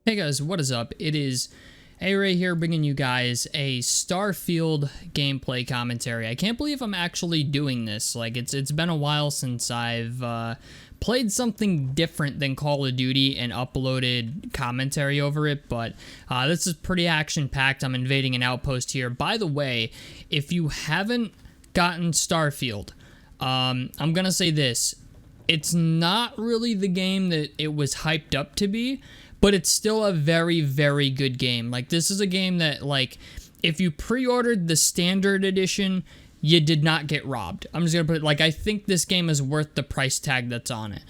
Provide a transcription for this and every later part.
Hey guys, what is up? It is A-Ray here bringing you guys a Starfield gameplay commentary. I can't believe I'm actually doing this. Like, it's been a while since I've played something different than Call of Duty and uploaded commentary over it, but this is pretty action-packed. I'm invading an outpost here. By the way, if you haven't gotten Starfield, I'm gonna say this. It's not really the game that it was hyped up to be, but it's still a very, very good game. Like, this is a game that, like, if you pre-ordered the standard edition, you did not get robbed. I'm just gonna put it, like, I think this game is worth the price tag that's on it.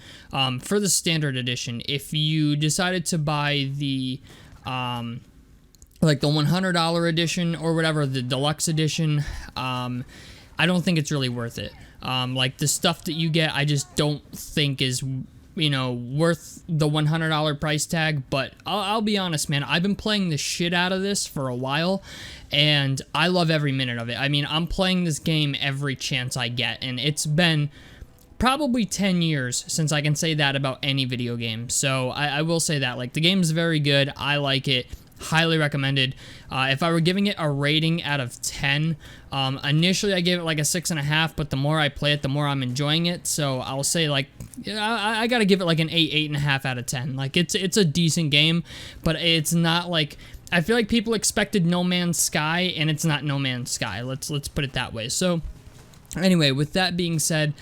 For the standard edition, if you decided to buy the, like, the $100 edition or whatever, the deluxe edition, I don't think it's really worth it. Like, the stuff that you get, I just don't think is, you know, worth the $100 price tag. But I'll be honest, man, I've been playing the shit out of this for a while, and I love every minute of it. I mean, I'm playing this game every chance I get, and it's been probably 10 years since I can say that about any video game. So I will say that, like, the game's very good. I like it. Highly recommended. If I were giving it a rating out of 10, initially I gave it like a 6.5, but the more I play it, the more I'm enjoying it. So I'll say, like, I gotta give it like an 8, 8.5 out of 10. Like, it's a decent game, but it's not like, I feel like people expected No Man's Sky, and it's not No Man's Sky. Let's put it that way. So anyway, with that being said,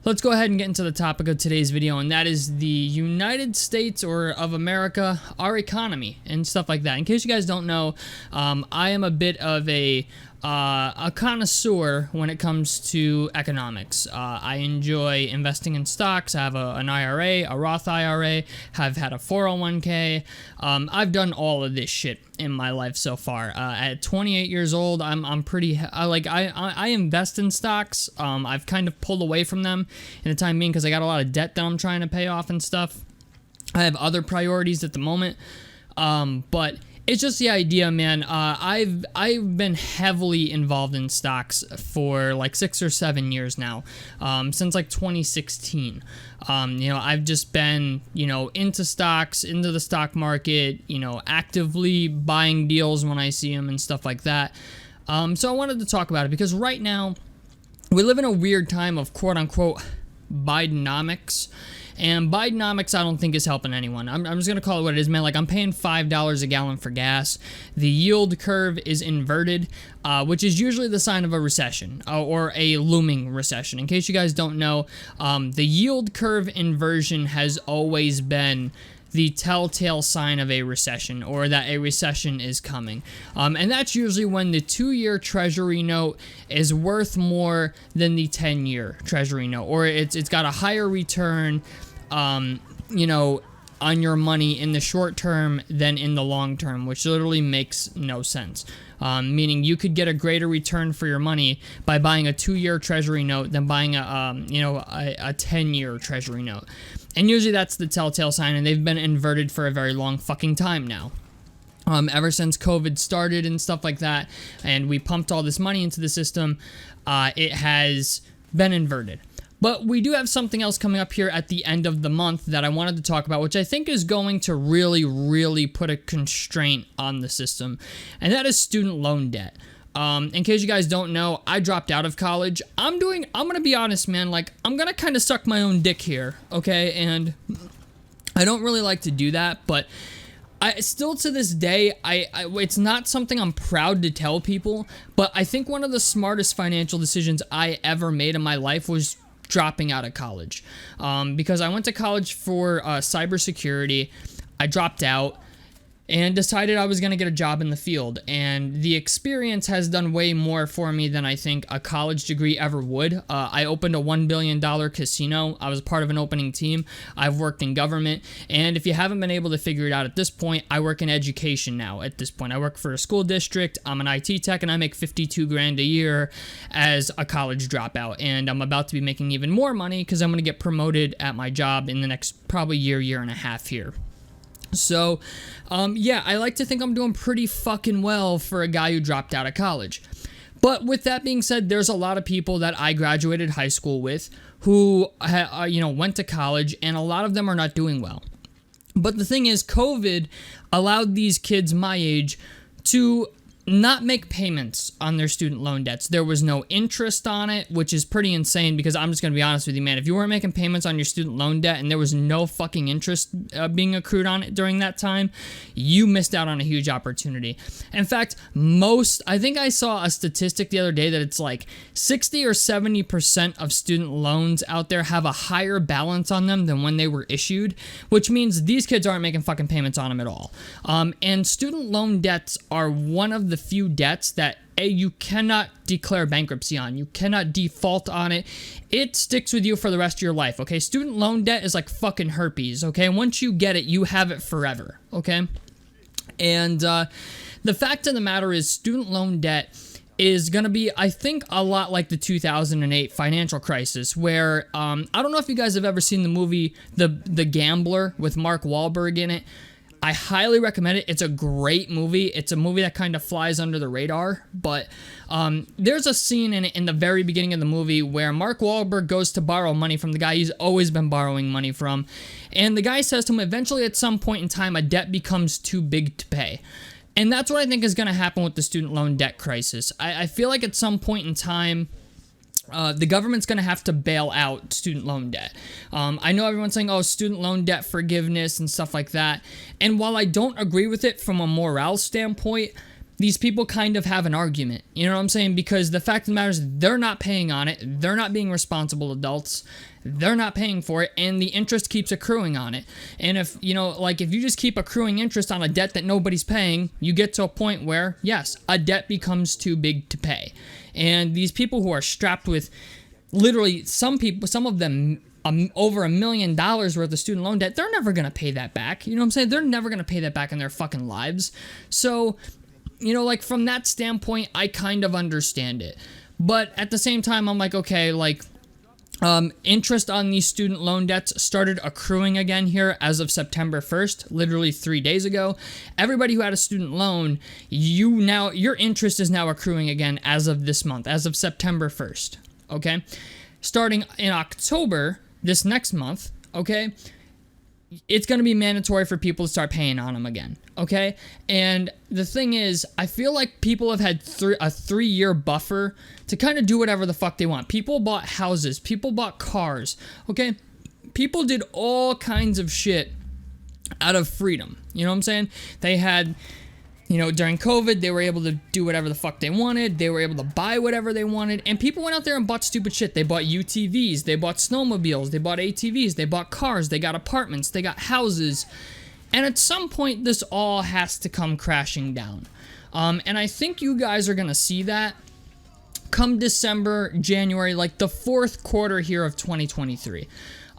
let's go ahead and get into the topic of today's video, and that is the United States or of America, our economy, and stuff like that. In case you guys don't know, I am a bit of a connoisseur when it comes to economics. I enjoy investing in stocks. I have an IRA, a Roth IRA, have had a 401k. I've done all of this shit in my life so far. At 28 years old, I'm pretty, I invest in stocks. I've kind of pulled away from them in the time being because I got a lot of debt that I'm trying to pay off and stuff. I have other priorities at the moment, but it's just the idea, man. I've been heavily involved in stocks for like 6 or 7 years now, since like 2016. You know, I've just been, you know, into stocks, into the stock market, you know, actively buying deals when I see them and stuff like that. So I wanted to talk about it because right now we live in a weird time of quote unquote Bidenomics. And Bidenomics, I don't think, is helping anyone. I'm just going to call it what it is, man. Like, I'm paying $5 a gallon for gas. The yield curve is inverted, which is usually the sign of a recession or a looming recession. In case you guys don't know, the yield curve inversion has always been the telltale sign of a recession, or that a recession is coming. And that's usually when the 2-year treasury note is worth more than the 10-year treasury note, or it's got a higher return, you know, on your money in the short term than in the long term, which literally makes no sense. Meaning you could get a greater return for your money by buying a 2-year treasury note than buying a 10-year treasury note. And usually that's the telltale sign, and they've been inverted for a very long fucking time now. Ever since COVID started and stuff like that, and we pumped all this money into the system, it has been inverted. But we do have something else coming up here at the end of the month that I wanted to talk about, which I think is going to really, really put a constraint on the system, and that is student loan debt. In case you guys don't know, I dropped out of college. I'm gonna be honest, man, like, I'm gonna kind of suck my own dick here, okay? And I don't really like to do that, but I still, to this day, it's not something I'm proud to tell people, but I think one of the smartest financial decisions I ever made in my life was dropping out of college. Because I went to college for cybersecurity. I dropped out and decided I was going to get a job in the field. And the experience has done way more for me than I think a college degree ever would. I opened a $1 billion casino. I was part of an opening team. I've worked in government. And if you haven't been able to figure it out at this point, I work in education now at this point. I work for a school district. I'm an IT tech, and I make $52,000 a year as a college dropout. And I'm about to be making even more money because I'm going to get promoted at my job in the next probably year and a half here. So, yeah, I like to think I'm doing pretty fucking well for a guy who dropped out of college. But with that being said, there's a lot of people that I graduated high school with who, you know, went to college, and a lot of them are not doing well. But the thing is, COVID allowed these kids my age to not make payments on their student loan debts. There was no interest on it, which is pretty insane, because I'm just going to be honest with you, man. If you weren't making payments on your student loan debt and there was no fucking interest being accrued on it during that time, you missed out on a huge opportunity. In fact, I think I saw a statistic the other day that it's like 60 or 70% of student loans out there have a higher balance on them than when they were issued, which means these kids aren't making fucking payments on them at all. And student loan debts are one of the few debts that you cannot declare bankruptcy on. You cannot default on it. It sticks with you for the rest of your life, okay? Student loan debt is like fucking herpes, okay? Once you get it, you have it forever, okay? And the fact of the matter is, student loan debt is going to be, I think, a lot like the 2008 financial crisis, where, I don't know if you guys have ever seen the movie The Gambler with Mark Wahlberg in it. I highly recommend it. It's a great movie. It's a movie that kind of flies under the radar, but there's a scene in it in the very beginning of the movie where Mark Wahlberg goes to borrow money from the guy he's always been borrowing money from, and the guy says to him, eventually at some point in time, a debt becomes too big to pay. And that's what I think is going to happen with the student loan debt crisis. I feel like at some point in time, the government's going to have to bail out student loan debt. I know everyone's saying, oh, student loan debt forgiveness and stuff like that. And while I don't agree with it from a morale standpoint, these people kind of have an argument. You know what I'm saying? Because the fact of the matter is, they're not paying on it. They're not being responsible adults. They're not paying for it, and the interest keeps accruing on it. And if, if you just keep accruing interest on a debt that nobody's paying, you get to a point where, yes, a debt becomes too big to pay. And these people who are strapped with, literally, some of them, over $1 million worth of student loan debt, they're never going to pay that back. You know what I'm saying? They're never going to pay that back in their fucking lives. So, from that standpoint, I kind of understand it. But at the same time, I'm like, okay, interest on these student loan debts started accruing again here as of September 1st, literally 3 days ago. Everybody who had a student loan, your interest is now accruing again as of this month, as of September 1st, okay? Starting in October, this next month, okay, it's going to be mandatory for people to start paying on them again, okay? And the thing is, I feel like people have had a 3-year buffer to kind of do whatever the fuck they want. People bought houses. People bought cars, okay? People did all kinds of shit out of freedom. You know what I'm saying? They had, during COVID, they were able to do whatever the fuck they wanted. They were able to buy whatever they wanted. And people went out there and bought stupid shit. They bought UTVs. They bought snowmobiles. They bought ATVs. They bought cars. They got apartments. They got houses. And at some point, this all has to come crashing down. And I think you guys are going to see that come December, January, like the fourth quarter here of 2023.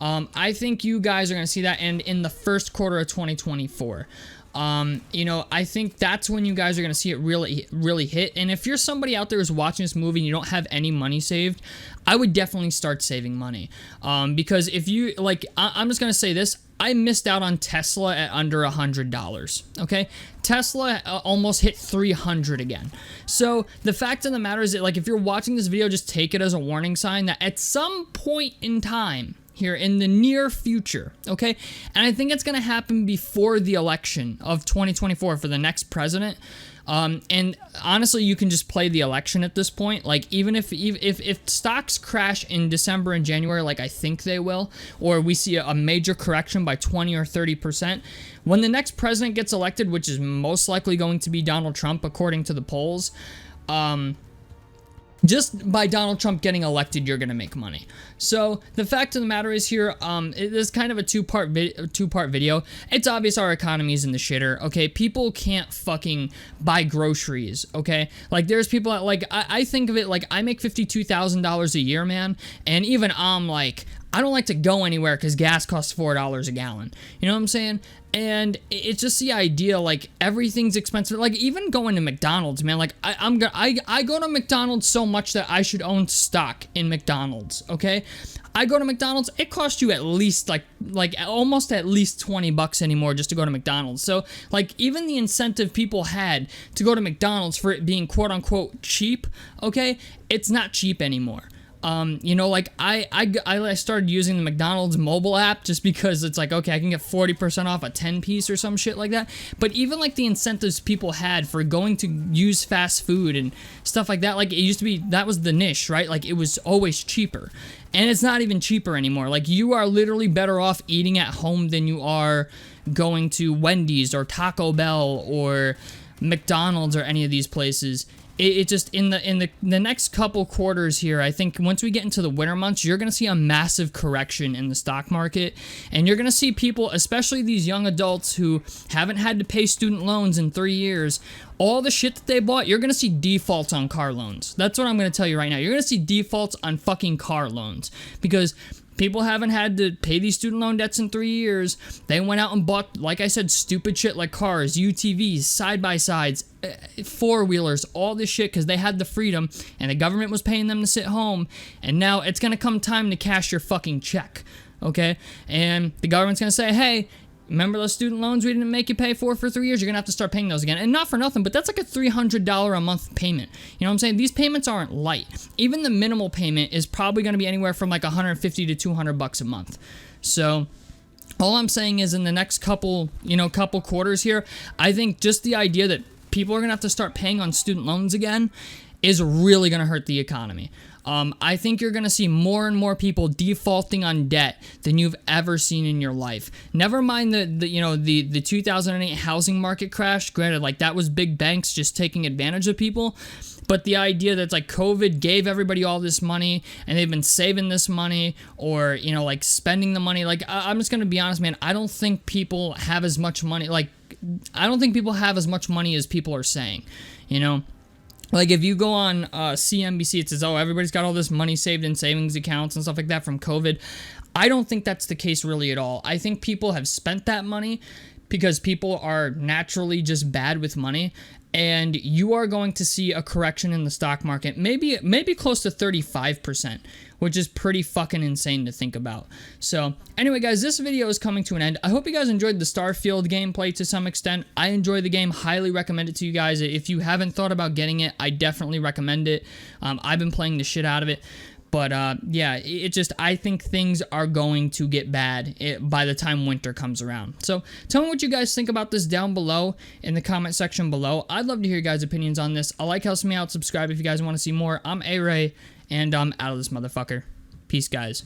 I think you guys are going to see that, and in the first quarter of 2024. I think that's when you guys are going to see it really hit. And if you're somebody out there who's watching this movie and you don't have any money saved, I would definitely start saving money. Because if you, I'm just going to say this, I missed out on Tesla at under $100, okay? Tesla almost hit 300 again. So the fact of the matter is that, if you're watching this video, just take it as a warning sign that at some point in time, here in the near future, okay? And I think it's going to happen before the election of 2024 for the next president. And honestly, you can just play the election at this point. Even if stocks crash in December and January, like I think they will, or we see a major correction by 20 or 30%, when the next president gets elected, which is most likely going to be Donald Trump, according to the polls, just by Donald Trump getting elected, you're going to make money. So the fact of the matter is here, it is kind of a two-part video. It's obvious our economy is in the shitter, okay? People can't fucking buy groceries, okay? There's people that, I think of it like I make $52,000 a year, man, and even I don't like to go anywhere because gas costs $4 a gallon. You know what I'm saying? And it's just the idea, everything's expensive. Even going to McDonald's, man. I go to McDonald's so much that I should own stock in McDonald's. Okay, I go to McDonald's. It costs you at least almost at least $20 anymore just to go to McDonald's. So even the incentive people had to go to McDonald's for it being quote unquote cheap. Okay, it's not cheap anymore. You know, like I started using the McDonald's mobile app just because it's like, okay, I can get 40% off a 10 piece or some shit like that. But even like the incentives people had for going to use fast food and stuff like that, like it used to be, that was the niche, right? Like it was always cheaper. And it's not even cheaper anymore. Like you are literally better off eating at home than you are going to Wendy's or Taco Bell or McDonald's or any of these places. It just in the next couple quarters here, I think once we get into the winter months, you're gonna see a massive correction in the stock market, and you're gonna see people, especially these young adults who haven't had to pay student loans in 3 years, all the shit that they bought, you're gonna see defaults on car loans. That's what I'm gonna tell you right now. You're gonna see defaults on fucking car loans because people haven't had to pay these student loan debts in 3 years. They went out and bought, like I said, stupid shit like cars, UTVs, side-by-sides, four-wheelers, all this shit because they had the freedom and the government was paying them to sit home. And now it's going to come time to cash your fucking check, okay? And the government's going to say, hey, remember those student loans we didn't make you pay for 3 years? You're going to have to start paying those again. And not for nothing, but that's like a $300 a month payment. You know what I'm saying? These payments aren't light. Even the minimal payment is probably going to be anywhere from like $150 to $200 a month. So all I'm saying is in the next couple quarters here, I think just the idea that people are going to have to start paying on student loans again is really going to hurt the economy. I think you're going to see more and more people defaulting on debt than you've ever seen in your life. Never mind the 2008 housing market crash. Granted, like that was big banks just taking advantage of people. But the idea that like COVID gave everybody all this money and they've been saving this money or, you know, like spending the money. Like, I'm just going to be honest, man. I don't think people have as much money. Like, I don't think people have as much money as people are saying, you know? Like, if you go on CNBC, it says, oh, everybody's got all this money saved in savings accounts and stuff like that from COVID. I don't think that's the case really at all. I think people have spent that money because people are naturally just bad with money. And you are going to see a correction in the stock market, maybe close to 35%, which is pretty fucking insane to think about. So anyway, guys, this video is coming to an end. I hope you guys enjoyed the Starfield gameplay to some extent. I enjoy the game, highly recommend it to you guys. If you haven't thought about getting it, I definitely recommend it. I've been playing the shit out of it. But, yeah, I think things are going to get bad by the time winter comes around. So, tell me what you guys think about this down below in the comment section below. I'd love to hear your guys' opinions on this. Help me out, subscribe if you guys want to see more. I'm A-Ray, and I'm out of this motherfucker. Peace, guys.